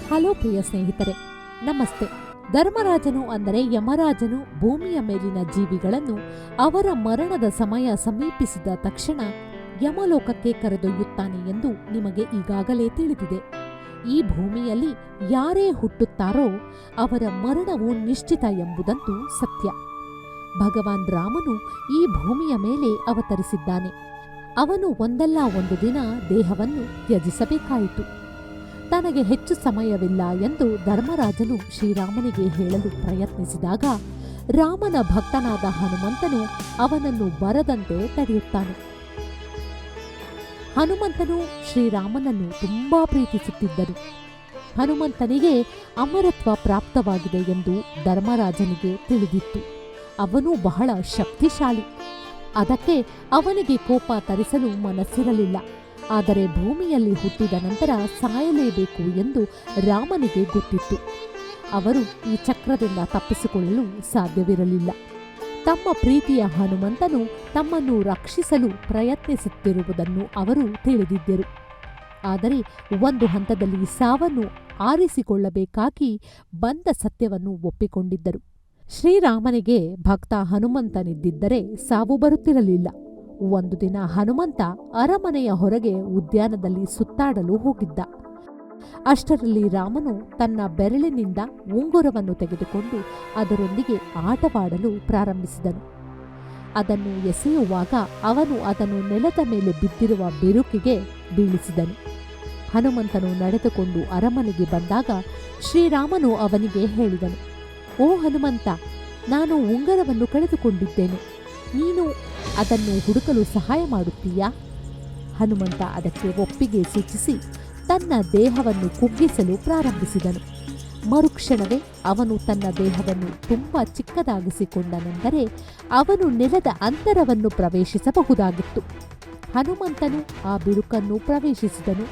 Hello ಪ್ರಿಯ ಸ್ನೇಹಿತರೆ, ನಮಸ್ತೆ. ಧರ್ಮರಾಜನು ಅಂದರೆ ಯಮರಾಜನು ಭೂಮಿಯ ಮೇಲಿನ ಜೀವಿಗಳನ್ನು ಅವರ ಮರಣದ ಸಮಯ ಸಮೀಪಿಸಿದ ತಕ್ಷಣ ಯಮಲೋಕಕ್ಕೆ ಕರೆದೊಯ್ಯುತ್ತಾನೆ ಎಂದು ನಿಮಗೆ ಈಗಾಗಲೇ ತಿಳಿದಿದೆ. ಈ ಭೂಮಿಯಲ್ಲಿ ಯಾರೇ ಹುಟ್ಟುತ್ತಾರೋ ಅವರ ಮರಣವು ನಿಶ್ಚಿತ ಎಂಬುದಂತೂ ಸತ್ಯ. ಭಗವಾನ್ ರಾಮನು ಈ ಭೂಮಿಯ ಮೇಲೆ ಅವತರಿಸಿದ್ದಾನೆ. ಅವನು ಒಂದಲ್ಲ ಒಂದು ದಿನ ದೇಹವನ್ನು ತ್ಯಜಿಸಬೇಕಾಯಿತು. ತನಗೆ ಹೆಚ್ಚು ಸಮಯವಿಲ್ಲ ಎಂದು ಧರ್ಮರಾಜನು ಶ್ರೀರಾಮನಿಗೆ ಹೇಳಲು ಪ್ರಯತ್ನಿಸಿದಾಗ ರಾಮನ ಭಕ್ತನಾದ ಹನುಮಂತನು ಅವನನ್ನು ಬರದಂತೆ ತಡೆಯುತ್ತಾನೆ. ಹನುಮಂತನು ಶ್ರೀರಾಮನನ್ನು ತುಂಬಾ ಪ್ರೀತಿಸುತ್ತಿದ್ದರು. ಹನುಮಂತನಿಗೆ ಅಮರತ್ವ ಪ್ರಾಪ್ತವಾಗಿದೆ ಎಂದು ಧರ್ಮರಾಜನಿಗೆ ತಿಳಿದಿತ್ತು. ಅವನು ಬಹಳ ಶಕ್ತಿಶಾಲಿ. ಅದಕ್ಕೆ ಅವನಿಗೆ ಕೋಪ ತರಿಸಲು ಮನಸ್ಸಿರಲಿಲ್ಲ. ಆದರೆ ಭೂಮಿಯಲ್ಲಿ ಹುಟ್ಟಿದ ನಂತರ ಸಾಯಲೇಬೇಕು ಎಂದು ರಾಮನಿಗೆ ಗೊತ್ತಿತ್ತು. ಅವರು ಈ ಚಕ್ರದಿಂದ ತಪ್ಪಿಸಿಕೊಳ್ಳಲು ಸಾಧ್ಯವಿರಲಿಲ್ಲ. ತಮ್ಮ ಪ್ರೀತಿಯ ಹನುಮಂತನು ತಮ್ಮನ್ನು ರಕ್ಷಿಸಲು ಪ್ರಯತ್ನಿಸುತ್ತಿರುವುದನ್ನು ಅವರು ತಿಳಿದಿದ್ದರು. ಆದರೆ ಒಂದು ಹಂತದಲ್ಲಿ ಸಾವನ್ನು ಆರಿಸಿಕೊಳ್ಳಬೇಕಾಗಿ ಬಂದ ಸತ್ಯವನ್ನು ಒಪ್ಪಿಕೊಂಡಿದ್ದರು. ಶ್ರೀರಾಮನಿಗೆ ಭಕ್ತ ಹನುಮಂತನಿದ್ದಿದ್ದರೆ ಸಾವು ಬರುತ್ತಿರಲಿಲ್ಲ. ಒಂದು ದಿನ ಹನುಮಂತ ಅರಮನೆಯ ಹೊರಗೆ ಉದ್ಯಾನದಲ್ಲಿ ಸುತ್ತಾಡಲು ಹೋಗಿದ್ದ. ಅಷ್ಟರಲ್ಲಿ ರಾಮನು ತನ್ನ ಬೆರಳಿನಿಂದ ಉಂಗುರವನ್ನು ತೆಗೆದುಕೊಂಡು ಅದರೊಂದಿಗೆ ಆಟವಾಡಲು ಪ್ರಾರಂಭಿಸಿದನು. ಅದನ್ನು ಎಸೆಯುವಾಗ ಅವನು ಅದನ್ನು ನೆಲದ ಮೇಲೆ ಬಿದ್ದಿರುವ ಬಿರುಕಿಗೆ ಬೀಳಿಸಿದನು. ಹನುಮಂತನು ನಡೆದುಕೊಂಡು ಅರಮನೆಗೆ ಬಂದಾಗ ಶ್ರೀರಾಮನು ಅವನಿಗೆ ಹೇಳಿದನು, ಓ ಹನುಮಂತ, ನಾನು ಉಂಗುರವನ್ನು ಕಳೆದುಕೊಂಡಿದ್ದೇನೆ. ನೀನು ಅದನ್ನು ಹುಡುಕಲು ಸಹಾಯ ಮಾಡುತ್ತೀಯಾ? ಹನುಮಂತ ಅದಕ್ಕೆ ಒಪ್ಪಿಗೆ ಸೂಚಿಸಿ ತನ್ನ ದೇಹವನ್ನು ಕುಗ್ಗಿಸಲು ಪ್ರಾರಂಭಿಸಿದನು. ಮರುಕ್ಷಣವೇ ಅವನು ತನ್ನ ದೇಹವನ್ನು ತುಂಬ ಚಿಕ್ಕದಾಗಿಸಿಕೊಂಡನೆಂದರೆ ಅವನು ನೆಲದ ಅಂತರವನ್ನು ಪ್ರವೇಶಿಸಬಹುದಾಗಿತ್ತು. ಹನುಮಂತನು ಆ ಬಿರುಕನ್ನು ಪ್ರವೇಶಿಸಿದನು.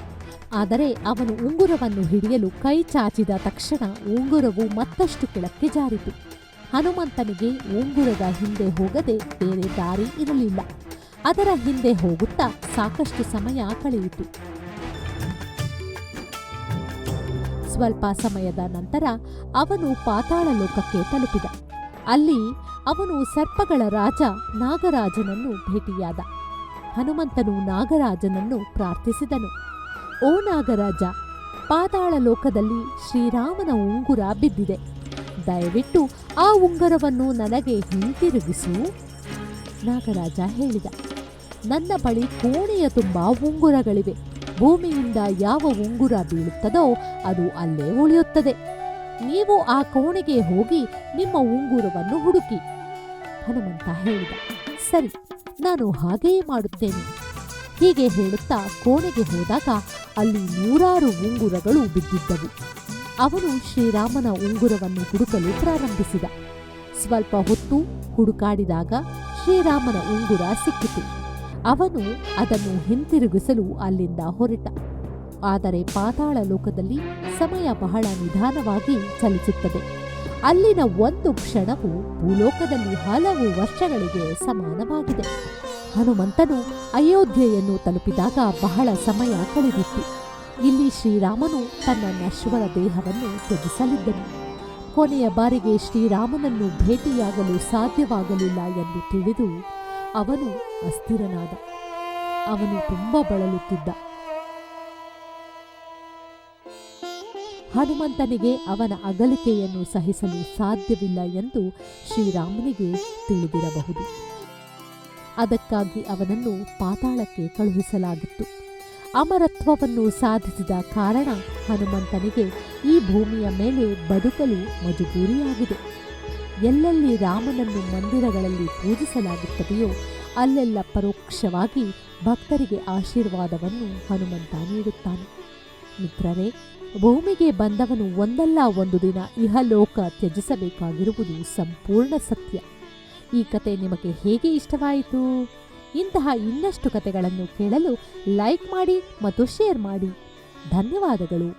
ಆದರೆ ಅವನು ಉಂಗುರವನ್ನು ಹಿಡಿಯಲು ಕೈ ಚಾಚಿದ ತಕ್ಷಣ ಉಂಗುರವು ಮತ್ತಷ್ಟು ಕೆಳಕ್ಕೆ ಜಾರಿತು. ಹನುಮಂತನಿಗೆ ಉಂಗುರದ ಹಿಂದೆ ಹೋಗದೆ ಬೇರೆ ದಾರಿ ಇರಲಿಲ್ಲ. ಅದರ ಹಿಂದೆ ಹೋಗುತ್ತಾ ಸಾಕಷ್ಟು ಸಮಯ ಕಳೆಯಿತು. ಸ್ವಲ್ಪ ಸಮಯದ ನಂತರ ಅವನು ಪಾತಾಳ ಲೋಕಕ್ಕೆ ತಲುಪಿದ. ಅಲ್ಲಿ ಅವನು ಸರ್ಪಗಳ ರಾಜ ನಾಗರಾಜನನ್ನು ಭೇಟಿಯಾದ. ಹನುಮಂತನು ನಾಗರಾಜನನ್ನು ಪ್ರಾರ್ಥಿಸಿದನು, ಓ ನಾಗರಾಜ, ಪಾತಾಳ ಲೋಕದಲ್ಲಿ ಶ್ರೀರಾಮನ ಉಂಗುರ ಬಿದ್ದಿದೆ. ದಯವಿಟ್ಟು ಆ ಉಂಗುರವನ್ನು ನನಗೆ ಹಿಂತಿರುಗಿಸು. ನಾಗರಾಜ ಹೇಳಿದ, ನನ್ನ ಬಳಿ ಕೋಣೆಯ ತುಂಬ ಉಂಗುರಗಳಿವೆ. ಭೂಮಿಯಿಂದ ಯಾವ ಉಂಗುರ ಬೀಳುತ್ತದೋ ಅದು ಅಲ್ಲೇ ಉಳಿಯುತ್ತದೆ. ನೀವು ಆ ಕೋಣೆಗೆ ಹೋಗಿ ನಿಮ್ಮ ಉಂಗುರವನ್ನು ಹುಡುಕಿ. ಹನುಮಂತ ಹೇಳಿದ, ಸರಿ, ನಾನು ಹಾಗೆಯೇ ಮಾಡುತ್ತೇನೆ. ಹೀಗೆ ಹೇಳುತ್ತಾ ಕೋಣೆಗೆ ಹೋದಾಗ ಅಲ್ಲಿ 100 ಉಂಗುರಗಳು ಬಿದ್ದಿದ್ದವು. ಅವನು ಶ್ರೀರಾಮನ ಉಂಗುರವನ್ನು ಹುಡುಕಲು ಪ್ರಾರಂಭಿಸಿದ. ಸ್ವಲ್ಪ ಹೊತ್ತು ಹುಡುಕಾಡಿದಾಗ ಶ್ರೀರಾಮನ ಉಂಗುರ ಸಿಕ್ಕಿತು. ಅವನು ಅದನ್ನು ಹಿಂತಿರುಗಿಸಲು ಅಲ್ಲಿಂದ ಹೊರಟ. ಆದರೆ ಪಾತಾಳ ಲೋಕದಲ್ಲಿ ಸಮಯ ಬಹಳ ನಿಧಾನವಾಗಿ ಚಲಿಸುತ್ತದೆ. ಅಲ್ಲಿನ ಒಂದು ಕ್ಷಣವು ಭೂಲೋಕದಲ್ಲಿ ಹಲವು ವರ್ಷಗಳಿಗೆ ಸಮಾನವಾಗಿದೆ. ಹನುಮಂತನು ಅಯೋಧ್ಯೆಯನ್ನು ತಲುಪಿದಾಗ ಬಹಳ ಸಮಯ ಕಳೆದಿತ್ತು. ಇಲ್ಲಿ ಶ್ರೀರಾಮನು ತನ್ನ ನಶ್ವರ ದೇಹವನ್ನು ತ್ಯಜಿಸಲಿದ್ದನು. ಕೊನೆಯ ಬಾರಿಗೆ ಶ್ರೀರಾಮನನ್ನು ಭೇಟಿಯಾಗಲು ಸಾಧ್ಯವಾಗಲಿಲ್ಲ ಎಂದು ತಿಳಿದು ಅವನು ಅಸ್ಥಿರನಾದ. ಅವನು ತುಂಬ ಬಳಲುತ್ತಿದ್ದ. ಹನುಮಂತನಿಗೆ ಅವನ ಅಗಲಿಕೆಯನ್ನು ಸಹಿಸಲು ಸಾಧ್ಯವಿಲ್ಲ ಎಂದು ಶ್ರೀರಾಮನಿಗೆ ತಿಳಿದಿರಬಹುದು. ಅದಕ್ಕಾಗಿ ಅವನನ್ನು ಪಾತಾಳಕ್ಕೆ ಕಳುಹಿಸಲಾಗಿತ್ತು. ಅಮರತ್ವವನ್ನು ಸಾಧಿಸಿದ ಕಾರಣ ಹನುಮಂತನಿಗೆ ಈ ಭೂಮಿಯ ಮೇಲೆ ಬದುಕಲು ಮಜಬೂರಿಯಾಗಿದೆ. ಎಲ್ಲೆಲ್ಲಿ ರಾಮನನ್ನು ಮಂದಿರಗಳಲ್ಲಿ ಪೂಜಿಸಲಾಗುತ್ತದೆಯೋ ಅಲ್ಲೆಲ್ಲ ಪರೋಕ್ಷವಾಗಿ ಭಕ್ತರಿಗೆ ಆಶೀರ್ವಾದವನ್ನು ಹನುಮಂತ ನೀಡುತ್ತಾನೆ. ಮಿತ್ರರೇ, ಭೂಮಿಗೆ ಬಂದವನು ಒಂದಲ್ಲ ಒಂದು ದಿನ ಇಹಲೋಕ ತ್ಯಜಿಸಬೇಕಾಗಿರುವುದು ಸಂಪೂರ್ಣ ಸತ್ಯ. ಈ ಕತೆ ನಿಮಗೆ ಹೇಗೆ ಇಷ್ಟವಾಯಿತು? ಇಂತಹ ಇನ್ನಷ್ಟು ಕತೆಗಳನ್ನು ಕೇಳಲು ಲೈಕ್ ಮಾಡಿ ಮತ್ತು ಶೇರ್ ಮಾಡಿ. ಧನ್ಯವಾದಗಳು.